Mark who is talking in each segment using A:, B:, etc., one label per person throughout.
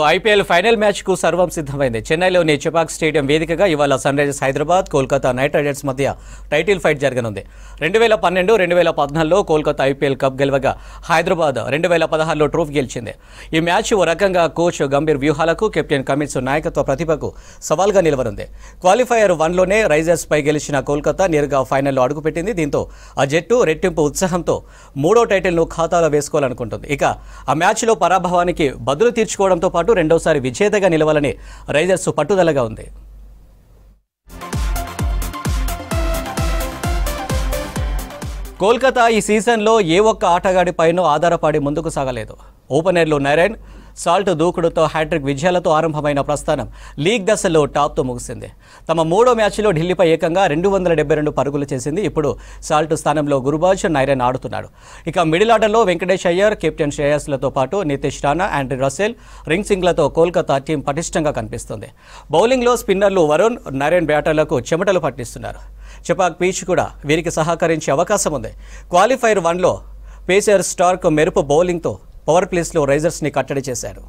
A: IPL final match కు సర్వం సిద్ధమైంది. చెన్నైలోని చెపాక్ స్టేడియం వేదికగా ఇవాళ Sunrisers Hyderabad, Kolkata Knight Riders మధ్య టైటిల్ ఫైట్ జరగనుంది. 2012-2014లో కోల్కతా ఐపీఎల్ కప్ గెలవగా హైదరాబాద్ 2016లో ట్రోఫీ గెలిచింది. ఈ మ్యాచ్ ఓ రకంగా కోచ్ గంభీర్ వ్యూహాలకు, కెప్టెన్ కమిన్స్ నాయకత్వ ప్రతిభకు సవాల్గా నిలవనుంది. క్వాలిఫైయర్ 1లోనే రైజర్స్ పై గెలిచిన కోల్కతా నేరుగా ఫైనల్లో అడుగుపెట్టింది. దీంతో ఆ జట్టు రెట్టింపు ఉత్సాహంతో మూడో టైటిల్ను ఖాతాలో వేసుకోవాలనుకుంటుంది. ఇక ఆ మ్యాచ్లో పరాభవానికి బదులు తీర్చుకోవడంతో పాటు రెండోసారి విజేతగా నిలవాలని రైజర్స్ పట్టుదలగా ఉంది. కోల్కతా ఈ సీజన్లో ఏ ఒక్క ఆటగాడిపైనో ఆధారపడి ముందుకు సాగలేదు. ఓపెనర్లు నైరెన్, సాల్ట్ దూకుడుతో హ్యాట్రిక్ విజయాలతో ఆరంభమైన ప్రస్థానం లీగ్ దశలో టాప్తో ముగిసింది. తమ మూడో మ్యాచ్లో ఢిల్లీపై ఏకంగా 272 పరుగులు చేసింది. ఇప్పుడు సాల్ట్ స్థానంలో గురుబాజ్, నైరెన్ ఆడుతున్నాడు. ఇక మిడిల్ ఆర్డర్లో వెంకటేష్ అయ్యర్, కెప్టెన్ శ్రేయస్లతో పాటు నితీష్ రాణా, ఆండ్రీ రసెల్, రింగ్ సింగ్లతో కోల్కతా టీం పటిష్టంగా కనిపిస్తుంది. బౌలింగ్లో స్పిన్నర్లు వరుణ్, నైరెన్ బ్యాటర్లకు చెమటలు పట్టిస్తున్నారు. చెపాక్ పిచ్ కూడా వీరికి సహకరించే అవకాశం ఉంది. క్వాలిఫైర్ 1లో పేసర్ స్టార్క్ మెరుపు బౌలింగ్తో పవర్ ప్లేస్లో రైజర్స్ని కట్టడి చేశారు.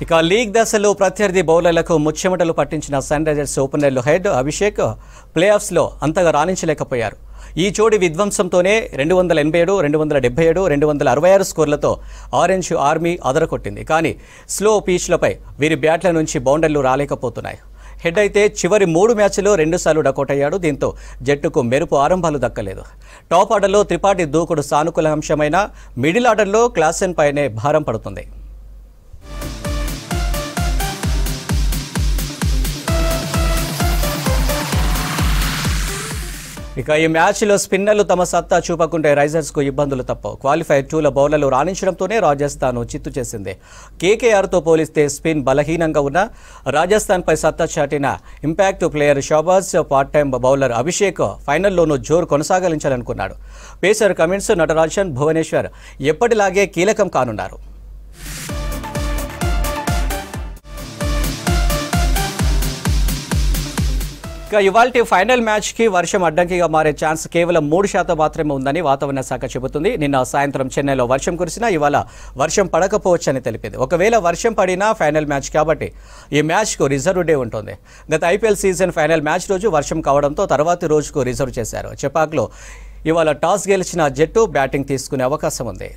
A: ఇక లీగ్ దశలో ప్రత్యర్థి బౌలర్లకు ముచ్చెమటలు పట్టించిన సన్ రైజర్స్ ఓపెనర్లు హెడ్, అభిషేక్ ప్లే ఆఫ్స్లో అంతగా రాణించలేకపోయారు. ఈ చోటి విధ్వంసంతోనే 287, 277, 266 స్కోర్లతో ఆరెంజ్ ఆర్మీ అదరకొట్టింది. కానీ స్లో పిచ్లపై వీరి బ్యాట్ల నుంచి బౌండర్లు రాలేకపోతున్నాయి. హెడ్ అయితే చివరి 3 మ్యాచ్ల్లో 2 సార్లు డకౌటయ్యాడు. దీంతో జట్టుకు మెరుపు ఆరంభాలు దక్కలేదు. టాప్ ఆర్డర్లో త్రిపాఠి దూకుడు సానుకూల అంశమైన, మిడిల్ ఆర్డర్లో క్లాసెన్ పైనే భారం పడుతుంది. ఇక ఈ మ్యాచ్లో స్పిన్నర్లు తమ సత్తా చూపకుంటే రైజర్స్కు ఇబ్బందులు తప్పవు. క్వాలిఫైర్ 2లో బౌలర్లు రాణించడంతోనే రాజస్థాన్ చిత్తు చేసింది. కేకేఆర్తో పోలిస్తే స్పిన్ బలహీనంగా ఉన్న రాజస్థాన్పై సత్తా చాటిన impact player Shahbaz, part time bowler Abhishek ఫైనల్లోనూ జోరు కొనసాగించాలనుకున్నాడు. పేసర్ కమిన్స్, నటరాజన్, భువనేశ్వర్ ఎప్పటిలాగే కీలకం కానున్నారు. ఇక ఇవాల్టి ఫైనల్ మ్యాచ్కి వర్షం అడ్డంకిగా మారే ఛాన్స్ కేవలం 3% మాత్రమే ఉందని వాతావరణ శాఖ చెబుతుంది. నిన్న సాయంత్రం చెన్నైలో వర్షం కురిసినా ఇవాళ వర్షం పడకపోవచ్చని తెలిపింది. ఒకవేళ వర్షం పడినా ఫైనల్ మ్యాచ్ కాబట్టి ఈ మ్యాచ్కు రిజర్వ్ డే ఉంటుంది. గత ఐపీఎల్ సీజన్ ఫైనల్ మ్యాచ్ రోజు వర్షం కావడంతో తర్వాతి రోజుకు రిజర్వ్ చేశారు. చెపాక్లో ఇవాళ టాస్ గెలిచిన జట్టు బ్యాటింగ్ తీసుకునే అవకాశం ఉంది.